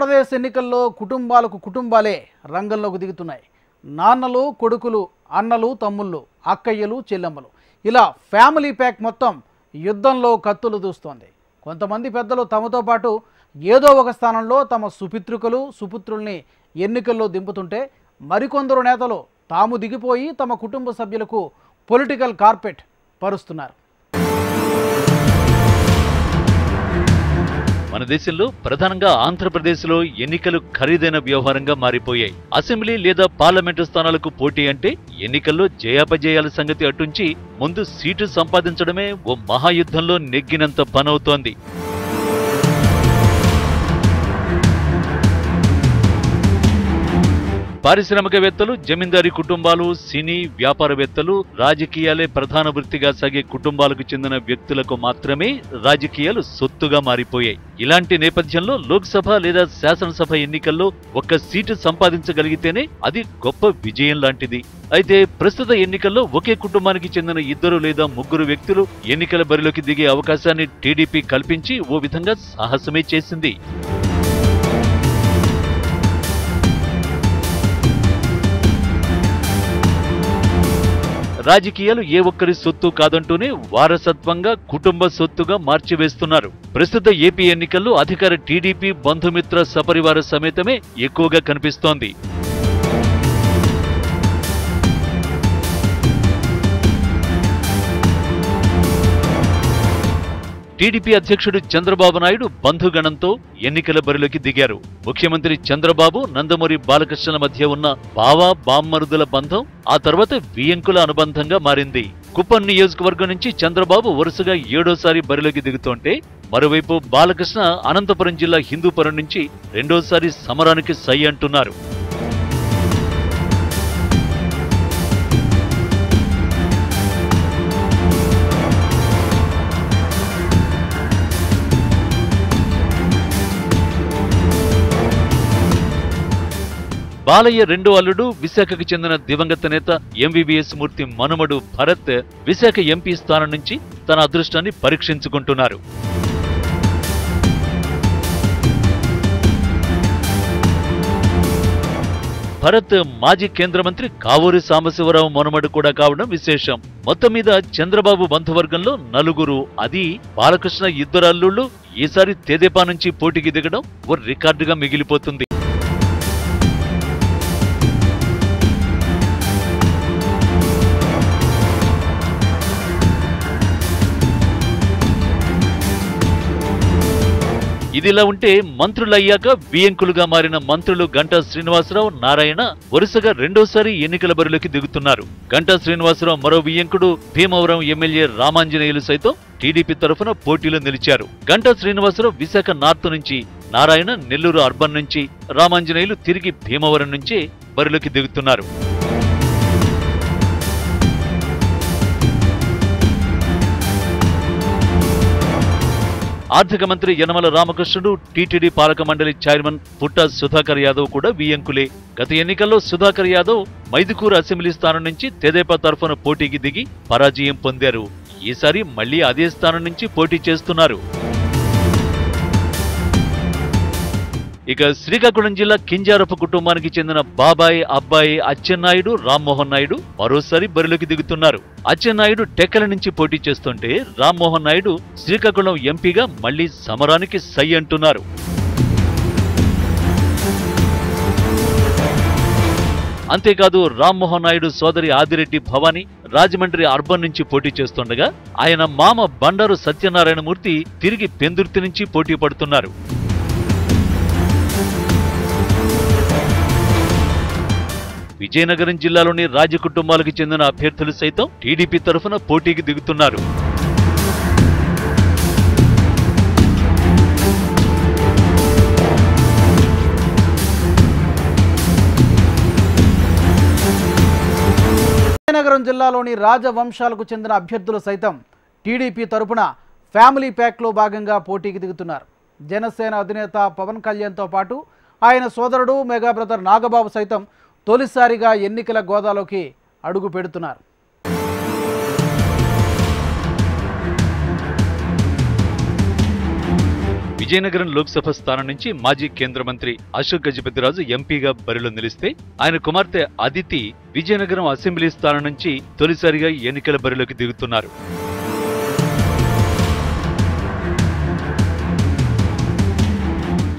ఆంధ్రప్రదేశ్ ఎన్నికల్లో కుటుంబాలకు కుటుంబాలే రంగంలోకి దిగుతున్నాయి. నాన్నలు, కొడుకులు, అన్నలు, తమ్ముళ్ళు, అక్కయ్యలు, చెల్లెమ్మలు ఇలా ఫ్యామిలీ ప్యాక్ మొత్తం యుద్ధంలో కత్తులు దూస్తోంది. కొంతమంది పెద్దలు తమతో పాటు ఏదో ఒక స్థానంలో తమ సుపిత్రుకలు, సుపుత్రుల్ని ఎన్నికల్లో దింపుతుంటే మరికొందరు నేతలు తాము దిగిపోయి తమ కుటుంబ సభ్యులకు పొలిటికల్ కార్పెట్ పరుస్తున్నారు. మన దేశంలో ప్రధానంగా ఆంధ్రప్రదేశ్లో ఎన్నికలు ఖరీదైన వ్యవహారంగా మారిపోయాయి. అసెంబ్లీ లేదా పార్లమెంటు స్థానాలకు పోటీ అంటే ఎన్నికల్లో జయాపజయాల సంగతి అటుంచి ముందు సీటు సంపాదించడమే ఓ మహాయుద్ధంలో నెగ్గినంత పనవుతోంది. పారిశ్రామికవేత్తలు, జమీందారీ కుటుంబాలు, సినీ వ్యాపారవేత్తలు, రాజకీయాలే ప్రధాన వృత్తిగా సాగే కుటుంబాలకు చెందిన వ్యక్తులకు మాత్రమే రాజకీయాలు సొత్తుగా మారిపోయాయి. ఇలాంటి నేపథ్యంలో లోక్సభ లేదా శాసనసభ ఎన్నికల్లో ఒక్క సీటు సంపాదించగలిగితేనే అది గొప్ప విజయం లాంటిది. అయితే ప్రస్తుత ఎన్నికల్లో ఒకే కుటుంబానికి చెందిన 2 లేదా 3 వ్యక్తులు ఎన్నికల బరిలోకి దిగే అవకాశాన్ని టీడీపీ కల్పించి ఓ విధంగా సాహసమే చేసింది. రాజకీయాలు ఏ ఒక్కరి సొత్తు కాదంటూనే వారసత్వంగా కుటుంబ సొత్తుగా మార్చివేస్తున్నారు. ప్రస్తుత ఏపీ ఎన్నికల్లో అధికార టీడీపీ బంధుమిత్ర సపరివార సమేతమే ఎక్కువగా కనిపిస్తోంది. టీడీపీ అధ్యక్షుడు చంద్రబాబు నాయుడు బంధుగణంతో ఎన్నికల బరిలోకి దిగారు. ముఖ్యమంత్రి చంద్రబాబు, నందమూరి బాలకృష్ణల మధ్య ఉన్న బావ బామ్మరుదుల బంధం ఆ తర్వాత వియంకుల అనుబంధంగా మారింది. కుప్పం నియోజకవర్గం నుంచి చంద్రబాబు వరుసగా 7వ బరిలోకి దిగుతోంటే మరోవైపు బాలకృష్ణ అనంతపురం జిల్లా హిందూపురం నుంచి 2వ సమరానికి సై అంటున్నారు. బాలయ్య రెండో అల్లుడు, విశాఖకు చెందిన దివంగత నేత ఎంవీవీఎస్ మూర్తి మనుమడు భరత్ విశాఖ ఎంపీ స్థానం నుంచి తన అదృష్టాన్ని పరీక్షించుకుంటున్నారు. భరత్ మాజీ కేంద్ర మంత్రి కావూరి సాంబశివరావు మనుమడు కూడా కావడం విశేషం. మొత్తం మీద చంద్రబాబు బంధువర్గంలో 4, అది బాలకృష్ణ 2 అల్లుళ్లు ఈసారి తెదేపా నుంచి పోటీకి దిగడం ఓ రికార్డుగా మిగిలిపోతుంది. ఇదిలా ఉంటే మంత్రులయ్యాక వియంకులుగా మారిన మంత్రులు గంటా శ్రీనివాసరావు, నారాయణ వరుసగా 2వ ఎన్నికల బరిలోకి దిగుతున్నారు. గంటా శ్రీనివాసరావు మరో వియంకుడు భీమవరం ఎమ్మెల్యే రామాంజనేయులు సైతం టీడీపీ తరఫున పోటీలో నిలిచారు. గంటా శ్రీనివాసరావు విశాఖ నార్త్ నుంచి, నారాయణ నెల్లూరు అర్బన్ నుంచి, రామాంజనేయులు తిరిగి భీమవరం నుంచే బరిలోకి దిగుతున్నారు. ఆర్థిక మంత్రి యనమల రామకృష్ణుడు, టీటీడీ పాలక మండలి చైర్మన్ పుట్టా సుధాకర్ యాదవ్ కూడా వియంకులే. గత ఎన్నికల్లో సుధాకర్ యాదవ్ మైదుకూరు అసెంబ్లీ స్థానం నుంచి తెదేపా తరఫున పోటీకి దిగి పరాజయం పొందారు. ఈసారి మళ్లీ అదే స్థానం నుంచి పోటీ చేస్తున్నారు. ఇక శ్రీకాకుళం జిల్లా కింజారపు కుటుంబానికి చెందిన బాబాయ్, అబ్బాయి అచ్చెన్నాయుడు, రామ్మోహన్ నాయుడు మరోసారి బరిలోకి దిగుతున్నారు. అచ్చెన్నాయుడు టెక్కల నుంచి పోటీ చేస్తుంటే రామ్మోహన్ నాయుడు శ్రీకాకుళం ఎంపీగా మళ్లీ సమరానికి సై అంటున్నారు. అంతేకాదు రామ్మోహన్ నాయుడు సోదరి ఆదిరెడ్డి భవానీ రాజమండ్రి అర్బన్ నుంచి పోటీ చేస్తుండగా ఆయన మామ బండారు సత్యనారాయణమూర్తి తిరిగి పెందుర్తి నుంచి పోటీ పడుతున్నారు. విజయనగరం జిల్లాలోని రాజకుటుంబాలకు చెందిన అభ్యర్థులు సైతం టీడీపీ తరఫున పోటీకి దిగుతున్నారు. విజయనగరం జిల్లాలోని రాజవంశాలకు చెందిన అభ్యర్థులు సైతం టీడీపీ తరపున ఫ్యామిలీ ప్యాక్లో భాగంగా పోటీకి దిగుతున్నారు. జనసేన అధినేత పవన్ కళ్యాణ్తో పాటు ఆయన సోదరుడు మెగా బ్రదర్ నాగబాబు సైతం తొలిసారిగా ఎన్నికల గోదాలోకి అడుగు పెడుతున్నారు. విజయనగరం లోక్సభ స్థానం నుంచి మాజీ కేంద్ర మంత్రి అశోక్ గజపతిరాజు ఎంపీగా బరిలో నిలిస్తే ఆయన కుమార్తె అదితి విజయనగరం అసెంబ్లీ స్థానం నుంచి తొలిసారిగా ఎన్నికల బరిలోకి దిగుతున్నారు.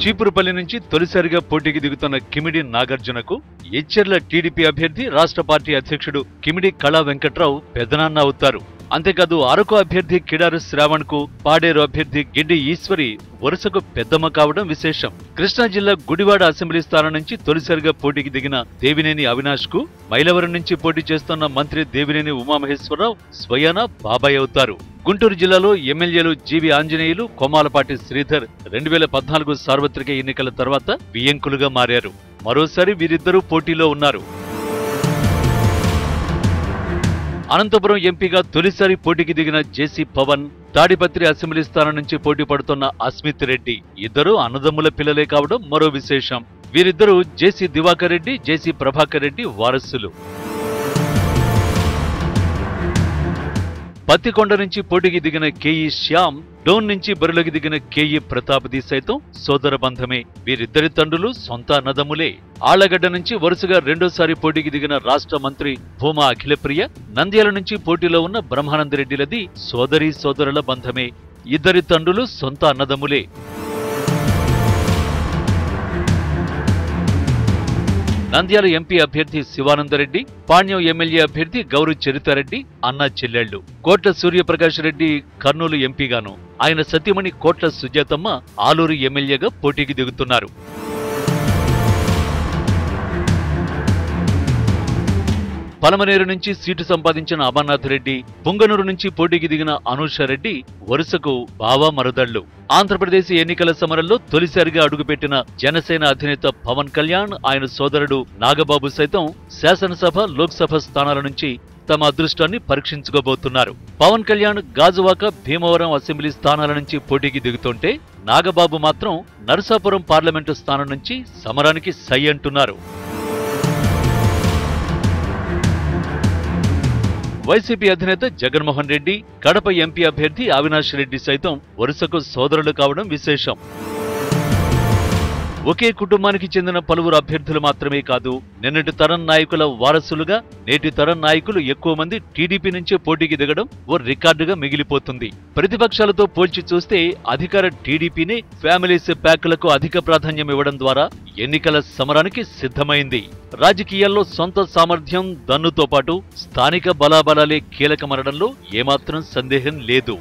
చీపురుపల్లి నుంచి తొలిసారిగా పోటీకి దిగుతున్న కిమిడి నాగార్జునకు ఎచ్చెర్ల టీడీపీ అభ్యర్థి రాష్ట్ర పార్టీ అధ్యక్షుడు కిమిడి కళా వెంకట్రావు పెదనాన్న అవుతారు. అంతేకాదు అరకు అభ్యర్థి కిడారు శ్రావణ్ కు పాడేరు అభ్యర్థి గిడ్డి ఈశ్వరి వరుసకు పెద్దమ్మ కావడం విశేషం. కృష్ణా జిల్లా గుడివాడ అసెంబ్లీ స్థానం నుంచి తొలిసారిగా పోటీకి దిగిన దేవినేని అవినాష్ కు మైలవరం నుంచి పోటీ చేస్తున్న మంత్రి దేవినేని ఉమామహేశ్వరరావు స్వయాన బాబాయ్ అవుతారు. గుంటూరు జిల్లాలో ఎమ్మెల్యేలు జీవి ఆంజనేయులు, కొమ్మాలపాటి శ్రీధర్ 2014 సార్వత్రిక ఎన్నికల తర్వాత బియ్యంకులుగా మారారు. మరోసారి వీరిద్దరూ పోటీలో ఉన్నారు. అనంతపురం ఎంపీగా తొలిసారి పోటీకి దిగిన జేసీ పవన్, తాడిపత్రి అసెంబ్లీ స్థానం నుంచి పోటీ పడుతున్న అస్మిత్ రెడ్డి ఇద్దరూ అన్నదమ్ముల పిల్లలే కావడం మరో విశేషం. వీరిద్దరూ జేసీ దివాకర్ రెడ్డి, జేసీ ప్రభాకర్ రెడ్డి వారసులు. పత్తికొండ నుంచి పోటీకి దిగిన కేఈ శ్యామ్, డోన్ నుంచి బరిలోకి దిగిన కేఈ ప్రతాప్ది సైతం సోదర బంధమే. వీరిద్దరి తండ్రులు సొంత అన్నదమ్ములే. ఆళ్లగడ్డ నుంచి వరుసగా రెండోసారి పోటీకి దిగిన రాష్ట్ర మంత్రి భూమా అఖిలప్రియ, నంద్యాల నుంచి పోటీలో ఉన్న బ్రహ్మానందరెడ్డిలది సోదరీ సోదరుల బంధమే. ఇద్దరి తండ్రులు సొంత అన్నదమ్ములే. నంద్యాల ఎంపీ అభ్యర్థి శివానందరెడ్డి, పాణ్యం ఎమ్మెల్యే అభ్యర్థి గౌరు చరితారెడ్డి అన్న చెల్లెళ్లు. కోట్ల సూర్యప్రకాష్ రెడ్డి కర్నూలు ఎంపీగాను, ఆయన సతీమణి కోట్ల సుజాతమ్మ ఆలూరు ఎమ్మెల్యేగా పోటీకి దిగుతున్నారు. పలమనేరు నుంచి సీటు సంపాదించిన అమర్నాథ్ రెడ్డి, పుంగనూరు నుంచి పోటీకి దిగిన అనూషారెడ్డి వరుసకు బావా మరుదళ్లు. ఆంధ్రప్రదేశ్ ఎన్నికల సమరంలో తొలిసారిగా అడుగుపెట్టిన జనసేన అధినేత పవన్ కళ్యాణ్, ఆయన సోదరుడు నాగబాబు సైతం శాసనసభ, లోక్సభ స్థానాల నుంచి తమ అదృష్టాన్ని పరీక్షించుకోబోతున్నారు. పవన్ కళ్యాణ్ గాజువాక, భీమవరం అసెంబ్లీ స్థానాల నుంచి పోటీకి దిగుతుంటే నాగబాబు మాత్రం నరసాపురం పార్లమెంటు స్థానం నుంచి సమరానికి సై అంటున్నారు. వైసీపీ అధినేత జగన్మోహన్ రెడ్డి, కడప ఎంపీ అభ్యర్థి అవినాష్ రెడ్డి సైతం వరుసకు సోదరులు కావడం విశేషం. ఒకే కుటుంబానికి చెందిన పలువురు అభ్యర్థులు మాత్రమే కాదు, నిన్నటి తరం నాయకుల వారసులుగా నేటి తరం నాయకులు ఎక్కువ మంది టీడీపీ నుంచే పోటీకి దిగడం ఓ రికార్డుగా మిగిలిపోతుంది. ప్రతిపక్షాలతో పోల్చి చూస్తే అధికార టీడీపీనే ఫ్యామిలీస్ ప్యాక్లకు అధిక ప్రాధాన్యం ఇవ్వడం ద్వారా ఎన్నికల సమరానికి సిద్ధమైంది. రాజకీయాల్లో సొంత సామర్థ్యం, దన్నుతో పాటు స్థానిక బలాబలాలే కీలకమనడంలో ఏమాత్రం సందేహం లేదు.